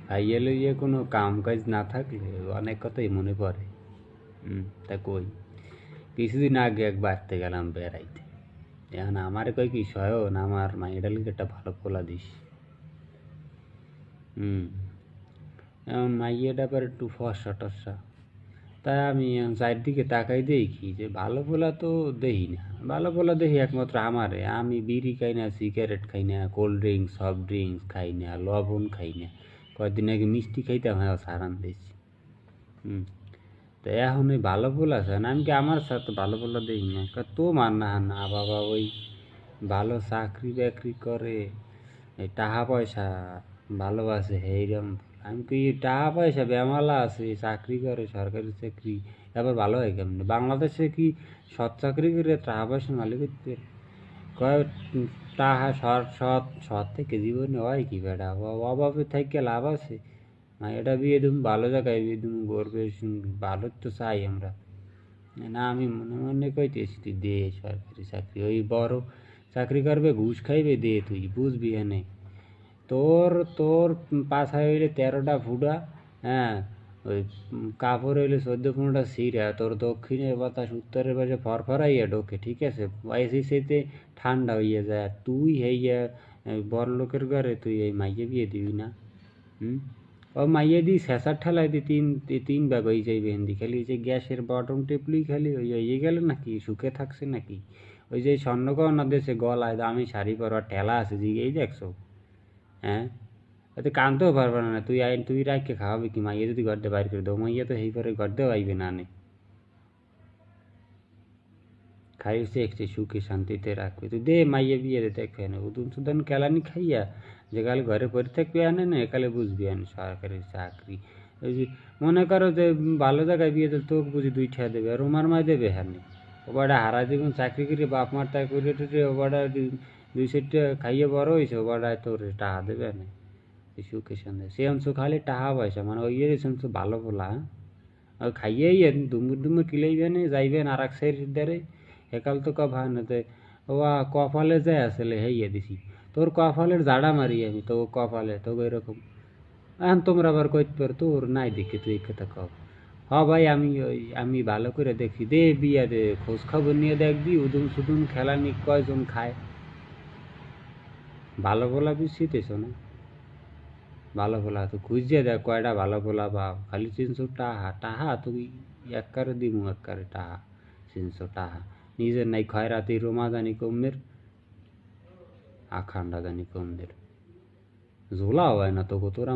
ভাইয়া লইয়া কোনো কাম কাজ না থাকলে অনেক কথাই মনে পড়ে। তা কই কিছুদিন আগে এক বাড়তে গেলাম বেড়াইতে। এখন আমারে কয় কি শয়ন আমার মাইয়াটার লিগে একটা ভালো পোলা দিস। এখন মাইয়াটা আবার একটু ফর্সা টর্সা। তাই আমি এখন চারদিকে তাকাই দেখি যে ভালো পোলা তো দেখি না। ভালো পোলা দেখি একমাত্র আমারে। আমি বিড়ি খাই না, সিগারেট খাই না, কোল্ড ড্রিঙ্কস, সফট ড্রিঙ্কস খাই না, লবণ খাই না। কয়েকদিন আগে মিষ্টি খাইতাম, হ্যাঁ সারান দিয়েছি। তো এখন ওই ভালো পোলা আছে না, আমি কি আমার সাথে ভালো পোলা দেখি না? তো মান্না না বাবা, ওই ভালো চাকরি বাকরি করে, এই টাকা পয়সা ভালোবাসে এইরকম। আমি কি টাকা পয়সা বেমালা আছে, চাকরি করে সরকারি চাকরি, আবার ভালো হয় কেমন? বাংলাদেশে কি সৎ চাকরি করে টাকা পয়সা মালিক হতে কয়? টাকা সৎ সৎ থেকে জীবনে হয় কি বেটা? অভাবে থেকে লাভ আছে না? এটা বিয়ে দিম ভালো জায়গায়, বিয়ে দিম গর্বে, ভালো তো চাই আমরা না। আমি মনে মনে কইতেছি তুই দে সরকারি চাকরি, ওই বড় চাকরি করবে, ঘুষ খাইবে, দে তুই বুঝবি এনে। তোর তোর পাছায় হইলে 13টা ফুটা, হ্যাঁ, ওই কাপড় হইলে 14-15টা ছিঁড়া, তোর দক্ষিণের বাতাস উত্তরের পাশে ফরফরাইয়া ঢোকে, ঠিক আছে? এসিতে ঠান্ডা হইয়া যায়, আর তুই হইয়া বড় লোকের ঘরে তুই এই মাইয়ে বিয়ে দিবি না? ও মাইয়ে দি শেষার ঠেলায় দি তিন ভাগ হয়ে যাইবে হিন্দি, খালি যে গ্যাসের বটম টেপলি খালি ওই হয়ে গেল নাকি? সুখে থাকছে নাকি? ওই যে স্বর্ণগহনা দেশে গলায় দামি শাড়ি পরবার ঠেলা আছে যে, এই দেখছো? হ্যাঁ, তুই কানতেও পারবে না। তুই রাখকে খাওয়াবি কি? মাইয়া যদি ঘর দিয়ে বাইর করে দেবো, মাইয়া তো সেই পরে ঘর দিয়েও আইবে না নে। খাইছে একটু সুখে শান্তিতে রাখবে, তুই দে মাইয়া বিয়ে দে, দেখবে না উদুন সুদান কেলানি খাইয়া যে কালে ঘরে পড়ে থাকবে আনে না, একালে বুঝবি আনে সরকারি চাকরি। ওই যে মনে করো যে ভালো জায়গায় বিয়ে দিল, তোকে বুঝি 2 ঠেয়া দেবে, আর ওমার মায় দেবে হ্যাঁ? ও বাড়া হারা জীবন চাকরি করে বাপ মার তাই করে টুরে ও বাড়া 2 সেটটা খাইয়ে বড় হয়েছে, ও বাড়া তোর টাকা দেবে না সুখে শান্তি? সে অংশ খালি টাকা পয়সা, মানে ওই অংশ ভালো বলা, হ্যাঁ? আর খাইয়েই দুমুর দুমুর কিলাইবেন যাইবেন আর এক সাইড দ্বারে, একাল তো কব হয় না যে ও কপালে যায় আসলে হেইয়া দিছি, তোর কপালের জাড়া মারি আমি তো কপালে তো এরকম। এখন তোমরা আবার কইতে পারো তোর নাই দেখে তুই এই কথা কও। হ ভাই, আমি ভালো করে দেখি, দে বিয়া দে, খোঁজ খবর নিয়ে দেখবি উদুম সুদুম খেলা নি কয়জন খায়। ভালো বলা বুঝছিতেছ না? ভালো পোলা তো খুঁজছে দেখ কয়টা ভালো পোলা বা খালি 300 টাকা টাহা তুই এককারে দিমু, এককারে টাহা 300 টাকা নিজের নাই খয়রাতি রোমা জানি কমের, আখান্ডা জানি কমদের ঝোলা হয় না তো তোরা